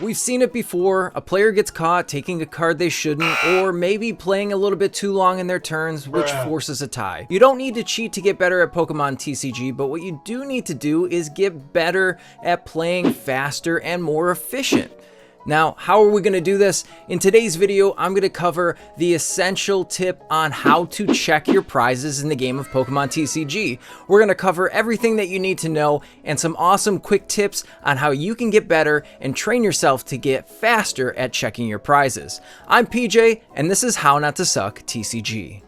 We've seen it before. A player gets caught taking a card they shouldn't, or maybe playing a little bit too long in their turns, which forces a tie. You don't need to cheat to get better at Pokemon TCG, but what you do need to do is get better at playing faster and more efficient. Now, how are we going to do this? In today's video, I'm going to cover the essential tip on how to check your prizes in the game of Pokemon TCG. We're going to cover everything that you need to know and some awesome quick tips on how you can get better and train yourself to get faster at checking your prizes. I'm PJ, and this is How Not to Suck TCG.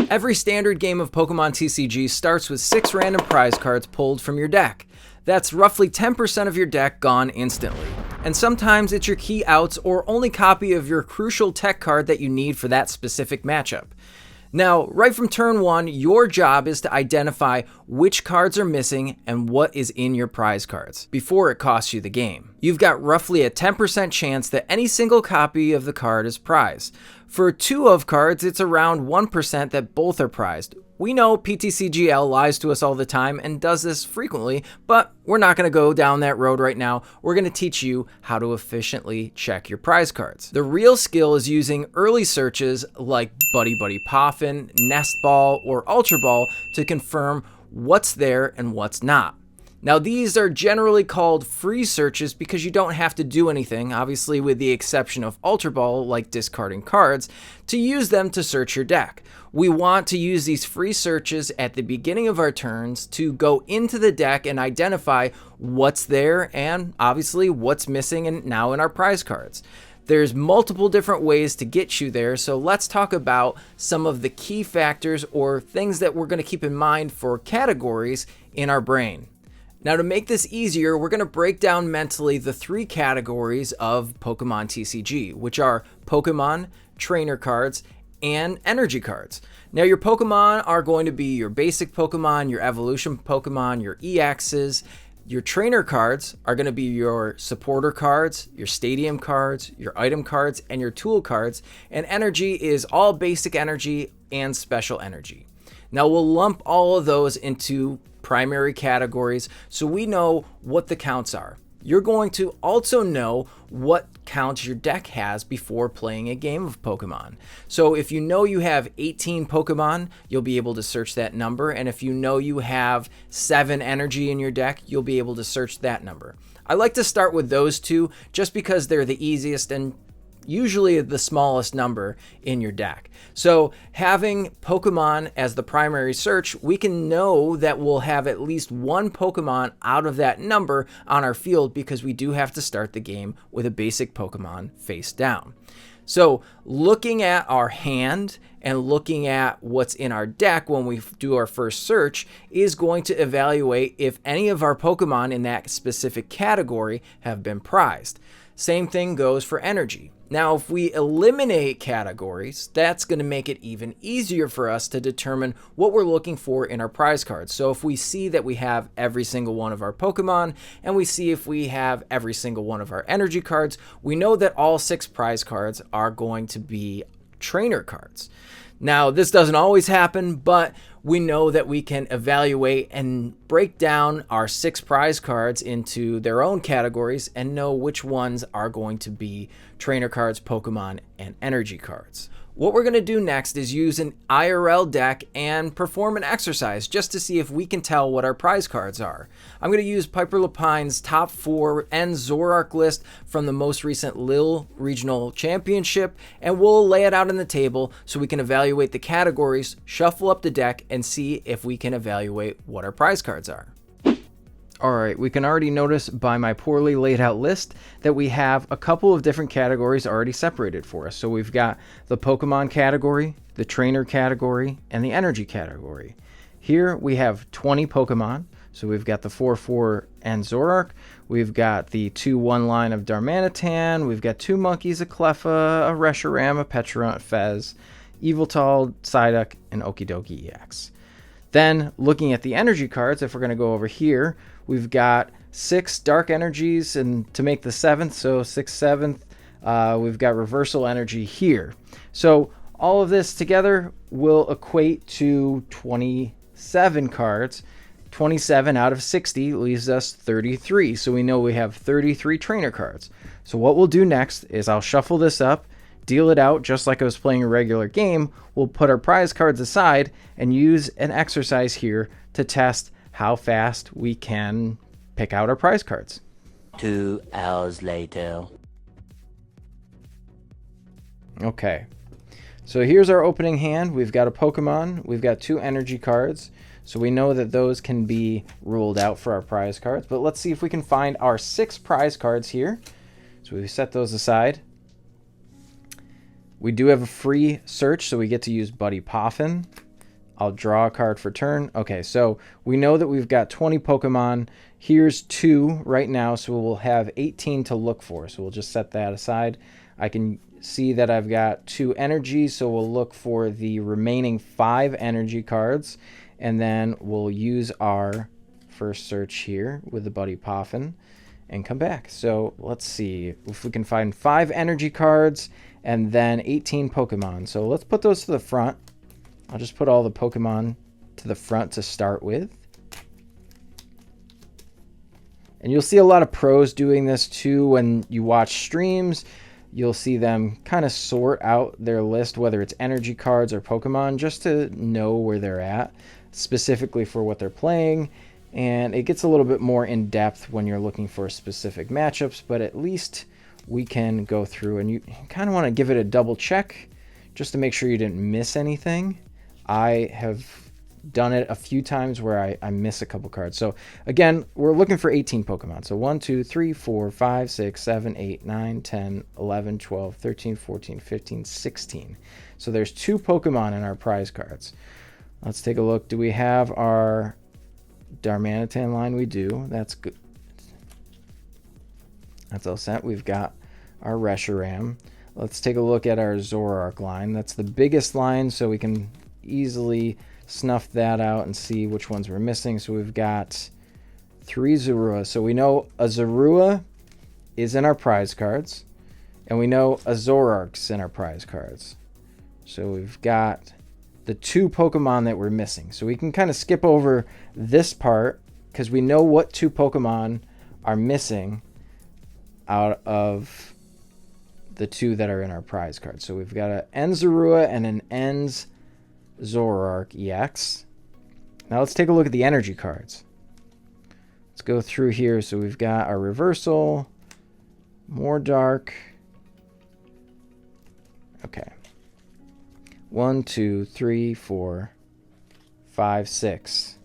Every standard game of Pokemon TCG starts with 6 random prize cards pulled from your deck. That's roughly 10% of your deck gone instantly. And sometimes it's your key outs or only copy of your crucial tech card that you need for that specific matchup. Now, right from turn 1, your job is to identify which cards are missing and what is in your prize cards before it costs you the game. You've got roughly a 10% chance that any single copy of the card is prized. For 2 of cards, it's around 1% that both are prized. We know PTCGL lies to us all the time and does this frequently, but we're not going to go down that road right now. We're going to teach you how to efficiently check your prize cards. The real skill is using early searches like Buddy Buddy Poffin, Nest Ball, or Ultra Ball to confirm what's there and what's not. Now, these are generally called free searches because you don't have to do anything, obviously with the exception of Ultra Ball, like discarding cards, to use them to search your deck. We want to use these free searches at the beginning of our turns to go into the deck and identify what's there and obviously what's missing and now in our prize cards. There's multiple different ways to get you there, so let's talk about some of the key factors or things that we're going to keep in mind for categories in our brain. Now, to make this easier, we're going to break down mentally the 3 categories of Pokemon TCG, which are Pokemon, trainer cards, and energy cards. Now, your Pokemon are going to be your basic Pokemon, your evolution Pokemon, your EXs. Your trainer cards are going to be your supporter cards, your stadium cards, your item cards, and your tool cards. And energy is all basic energy and special energy. Now, we'll lump all of those into primary categories so we know what the counts are. You're going to also know what counts your deck has before playing a game of Pokemon. So if you know you have 18 Pokemon, you'll be able to search that number. And if you know you have 7 energy in your deck, you'll be able to search that number. I like to start with those 2 just because they're the easiest and usually the smallest number in your deck. So having Pokemon as the primary search, we can know that we'll have at least 1 Pokemon out of that number on our field because we do have to start the game with a basic Pokemon face down. So looking at our hand and looking at what's in our deck when we do our first search is going to evaluate if any of our Pokemon in that specific category have been prized. Same thing goes for energy. Now, if we eliminate categories, that's going to make it even easier for us to determine what we're looking for in our prize cards. So if we see that we have every single one of our Pokemon, and we see if we have every single one of our energy cards, we know that all 6 prize cards are going to be trainer cards. Now, this doesn't always happen, but we know that we can evaluate and break down our 6 prize cards into their own categories and know which ones are going to be trainer cards, Pokemon, and energy cards. What we're going to do next is use an IRL deck and perform an exercise just to see if we can tell what our prize cards are. I'm going to use Piper Lepine's top 4 and Zoroark list from the most recent Lille Regional Championship, and we'll lay it out on the table so we can evaluate the categories, shuffle up the deck, and see if we can evaluate what our prize cards are. Alright, we can already notice by my poorly laid out list that we have a couple of different categories already separated for us. So we've got the Pokemon category, the trainer category, and the energy category. Here we have 20 Pokemon. So we've got the 4-4 and Zoroark. We've got the 2-1 line of Darmanitan. We've got 2 monkeys, a Cleffa, a Reshiram, a Pecharunt, a Fez, Yveltal, Psyduck, and Okidogi EX. Then looking at the energy cards, if we're going to go over here, we've got 6 dark energies, and to make the 7th, so 6th, 7th, we've got reversal energy here. So all of this together will equate to 27 cards. 27 out of 60 leaves us 33. So we know we have 33 trainer cards. So what we'll do next is I'll shuffle this up, deal it out just like I was playing a regular game. We'll put our prize cards aside and use an exercise here to test how fast we can pick out our prize cards. 2 hours later. Okay, so here's our opening hand. We've got a Pokemon, we've got 2 energy cards, so we know that those can be ruled out for our prize cards. But let's see if we can find our 6 prize cards here. So we set those aside. We do have a free search, so we get to use Buddy Poffin. I'll draw a card for turn. Okay, so we know that we've got 20 Pokemon. Here's 2 right now, so we'll have 18 to look for. So we'll just set that aside. I can see that I've got 2 energy, so we'll look for the remaining 5 energy cards, and then we'll use our first search here with the Buddy Poffin and come back. So let's see if we can find 5 energy cards and then 18 Pokemon. So let's put those to the front. I'll just put all the Pokemon to the front to start with. And you'll see a lot of pros doing this too when you watch streams. You'll see them kind of sort out their list, whether it's energy cards or Pokemon, just to know where they're at, specifically for what they're playing. And it gets a little bit more in depth when you're looking for specific matchups, but at least we can go through, and you kind of want to give it a double check just to make sure you didn't miss anything. I have done it a few times where I miss a couple cards. So again, we're looking for 18 Pokemon. So 1, 2, 3, 4, 5, 6, 7, 8, 9, 10, 11, 12, 13, 14, 15, 16. So there's 2 Pokemon in our prize cards. Let's take a look. Do we have our Darmanitan line? We do. That's good. That's all set. We've got our Reshiram. Let's take a look at our Zoroark line. That's the biggest line, so we can easily snuff that out and see which ones we're missing. So we've got 3 Zorua. So we know a Zorua is in our prize cards, and we know a Zoroark's in our prize cards. So we've got the 2 Pokemon that we're missing. So we can kind of skip over this part because we know what 2 Pokemon are missing out of the 2 that are in our prize card. So we've got an Zorua and an Ends Zoroark EX. Now let's take a look at the energy cards. Let's go through here. So we've got our Reversal, more Dark. Okay. 1, 2, 3, 4, 5, 6,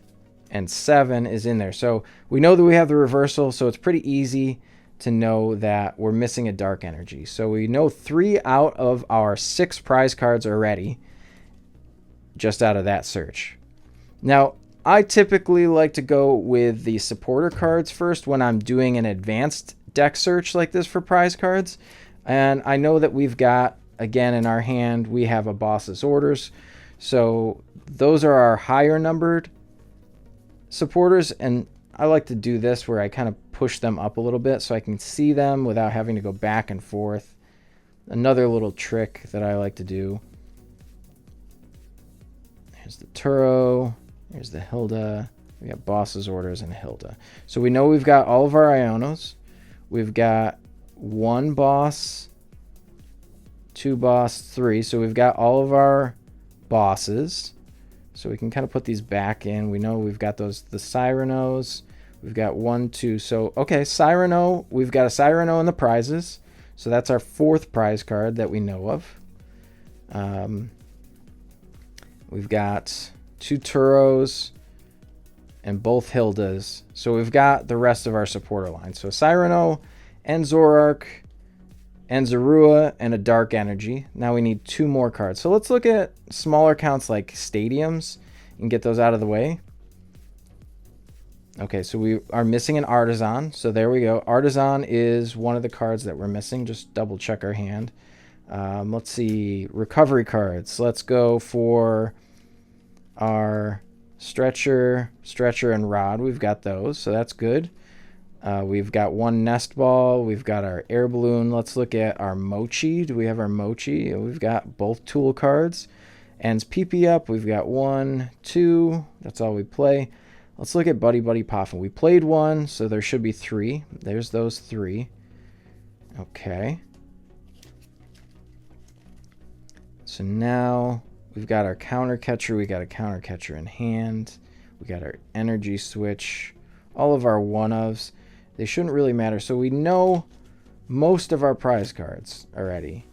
and 7 is in there. So we know that we have the Reversal, so it's pretty easy to know that we're missing a Dark Energy. So we know 3 out of our 6 prize cards already, just out of that search. Now, I typically like to go with the supporter cards first when I'm doing an advanced deck search like this for prize cards. And I know that we've got, again, in our hand, we have a Boss's Orders. So those are our higher numbered supporters, and I like to do this where I kind of push them up a little bit so I can see them without having to go back and forth. Another little trick that I like to do. Here's the Turo. Here's the Hilda. We got Boss's Orders and Hilda. So we know we've got all of our Ionos. We've got 1 boss, 2 boss, 3. So we've got all of our bosses. So we can kind of put these back in. We know we've got those, the Cyranos. We've got 1, 2. So, okay, Cyrano. We've got a Cyrano in the prizes. So that's our 4th prize card that we know of. We've got 2 Turos and both Hildas. So we've got the rest of our supporter line. So Cyrano and Zoroark and Zorua and a Dark Energy. Now we need 2 more cards. So let's look at smaller counts like Stadiums and get those out of the way. Okay, so we are missing an Artisan. So there we go. Artisan is one of the cards that we're missing. Just double check our hand. Let's see. Recovery cards. Let's go for our Stretcher, and Rod. We've got those, so that's good. We've got 1 Nest Ball. We've got our Air Balloon. Let's look at our Mochi. Do we have our Mochi? We've got both tool cards. Ends PP up. We've got 1, 2. That's all we play. Let's look at Buddy Buddy Poffin. We played one, so there should be 3. There's those 3. Okay. So now we've got our counter catcher. We got a counter catcher in hand. We got our energy switch. All of our one-ofs. They shouldn't really matter. So we know most of our prize cards already.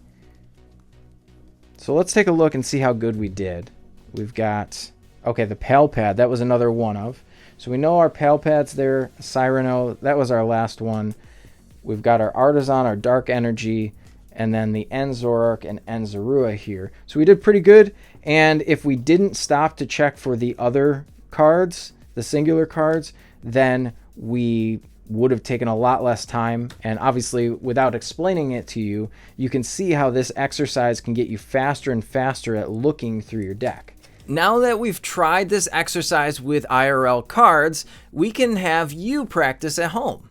So let's take a look and see how good we did. We've got, okay, the Pal Pad. That was another one-of. So we know our Pal Pad's there. Cyrano, that was our last one. We've got our Artisan, our Dark Energy, and then the N Zoroark and N Zorua here. So we did pretty good. And if we didn't stop to check for the other cards, the singular cards, then we would have taken a lot less time. And obviously, without explaining it to you, you can see how this exercise can get you faster and faster at looking through your deck. Now that we've tried this exercise with IRL cards, we can have you practice at home.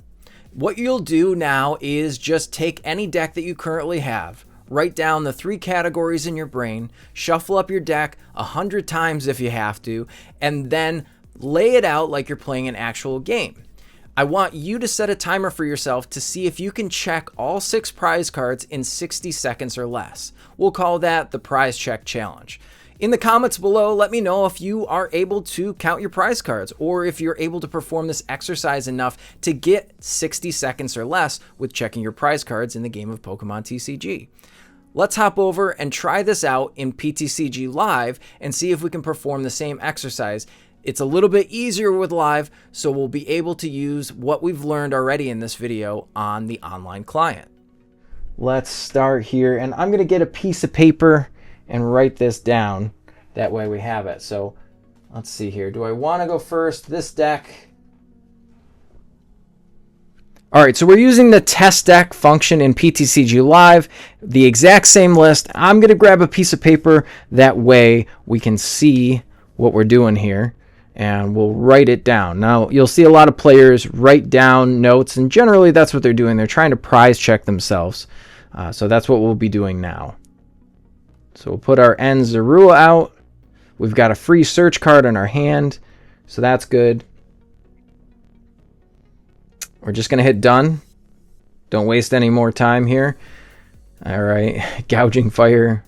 What you'll do now is just take any deck that you currently have, write down the 3 categories in your brain, shuffle up your deck 100 times if you have to, and then lay it out like you're playing an actual game. I want you to set a timer for yourself to see if you can check all 6 prize cards in 60 seconds or less. We'll call that the prize check challenge. In the comments below, let me know if you are able to count your prize cards or if you're able to perform this exercise enough to get 60 seconds or less with checking your prize cards in the game of Pokemon TCG. Let's hop over and try this out in PTCG Live and see if we can perform the same exercise. It's a little bit easier with live, so we'll be able to use what we've learned already in this video on the online client. Let's start here, and I'm going to get a piece of paper and write this down. That way we have it. So let's see here. Do I want to go first? This deck. All right, so we're using the test deck function in PTCG Live, the exact same list. I'm going to grab a piece of paper. That way we can see what we're doing here, and we'll write it down. Now, you'll see a lot of players write down notes, and generally that's what they're doing. They're trying to prize check themselves. So that's what we'll be doing now. So we'll put our N Zorua out. We've got a free search card in our hand, so that's good. We're just going to hit done. Don't waste any more time here. All right, gouging fire.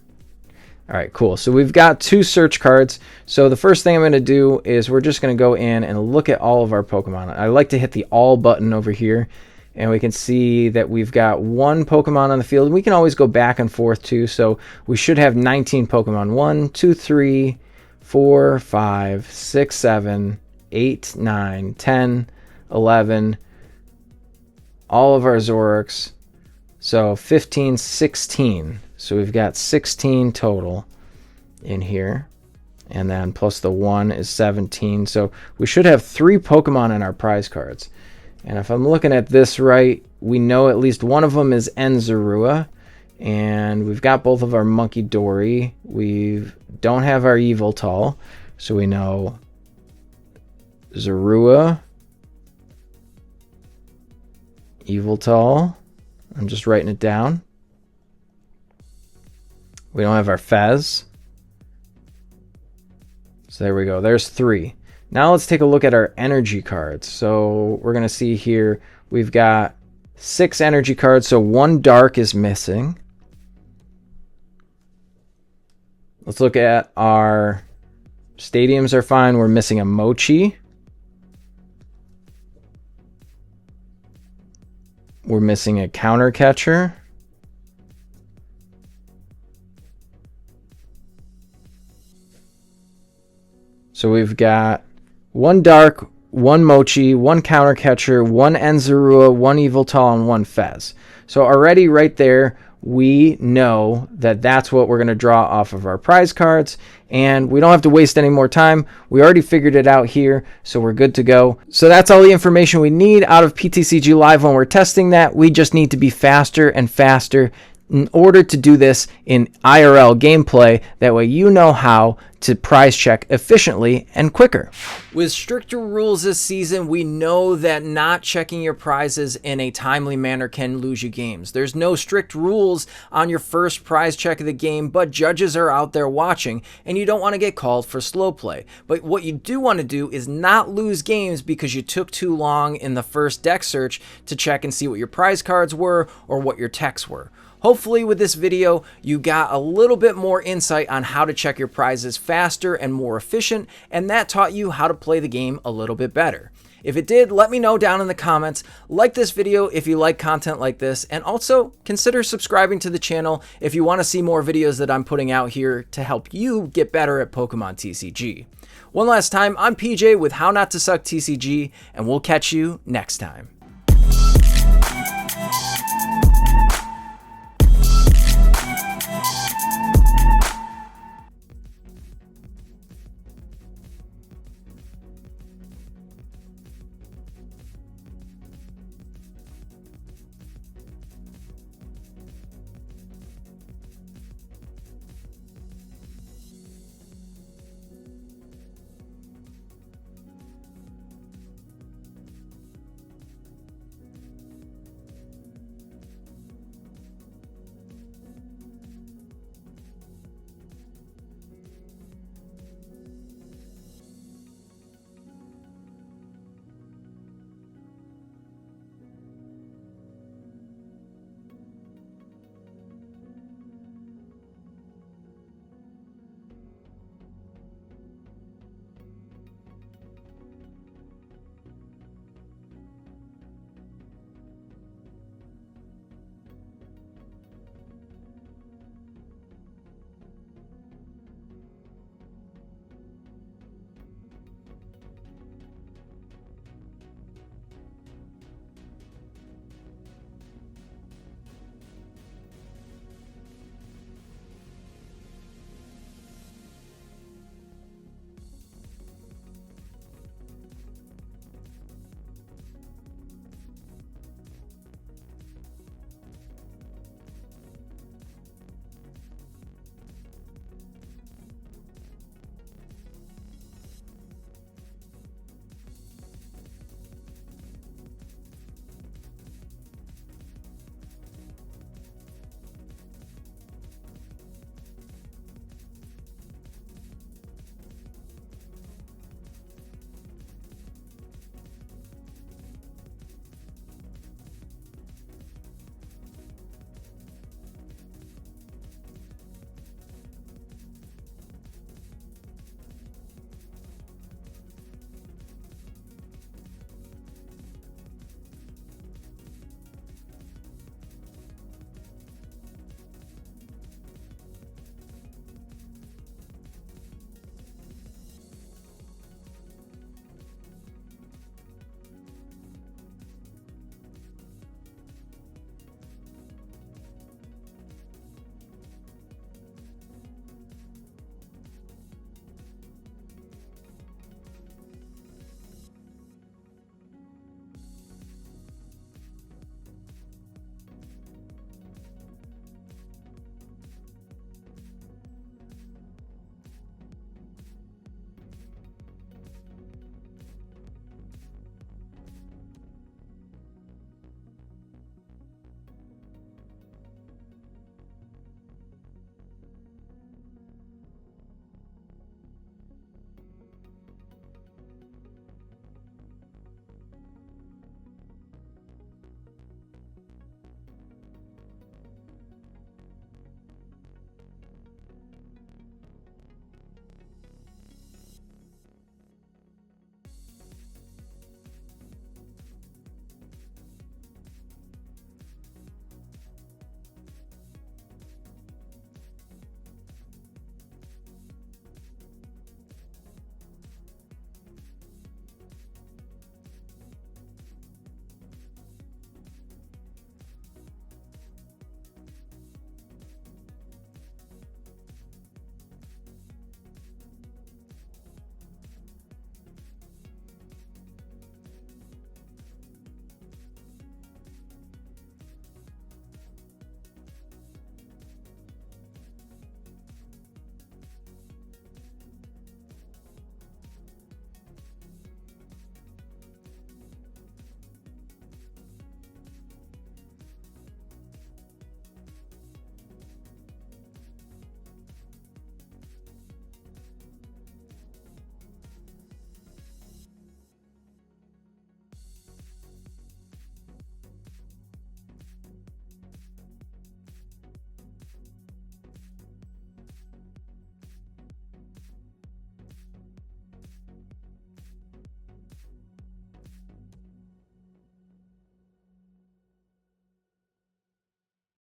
All right, cool. So we've got 2 search cards. So the first thing I'm going to do is we're just going to go in and look at all of our Pokemon. I like to hit the all button over here, and we can see that we've got 1 Pokemon on the field. And we can always go back and forth too. So we should have 19 Pokemon. 1, 2, 3, 4, 5, 6, 7, 8, 9, 10, 11. All of our Zoroarks. So 15, 16. So we've got 16 total in here. And then plus the 1 is 17. So we should have 3 Pokemon in our prize cards. And if I'm looking at this right, we know at least one of them is N Zorua. And we've got both of our Monkey Dory. We don't have our Yveltal. So we know Zorua, Yveltal. I'm just writing it down. We don't have our Fez. So there we go. There's 3. Now let's take a look at our energy cards. So we're going to see here we've got 6 energy cards. So 1 dark is missing. Let's look at our stadiums are fine. We're missing a Mochi. We're missing a counter catcher. So we've got 1 dark, 1 Mochi, 1 counter catcher, 1 N Zorua, 1 Yveltal, and 1 Fez. So already right there, we know that that's what we're going to draw off of our prize cards, and we don't have to waste any more time. We already figured it out here, so we're good to go. So that's all the information we need out of PTCG Live when we're testing that. We just need to be faster and faster in order to do this in IRL gameplay. That way you know how to prize check efficiently and quicker. With stricter rules this season, we know that not checking your prizes in a timely manner can lose you games. There's no strict rules on your first prize check of the game, but judges are out there watching, and you don't want to get called for slow play. But what you do want to do is not lose games because you took too long in the first deck search to check and see what your prize cards were or what your techs were. Hopefully with this video, you got a little bit more insight on how to check your prizes faster and more efficient, and that taught you how to play the game a little bit better. If it did, let me know down in the comments. Like this video if you like content like this, and also consider subscribing to the channel if you want to see more videos that I'm putting out here to help you get better at Pokemon TCG. One last time, I'm PJ with How Not to Suck TCG, and we'll catch you next time.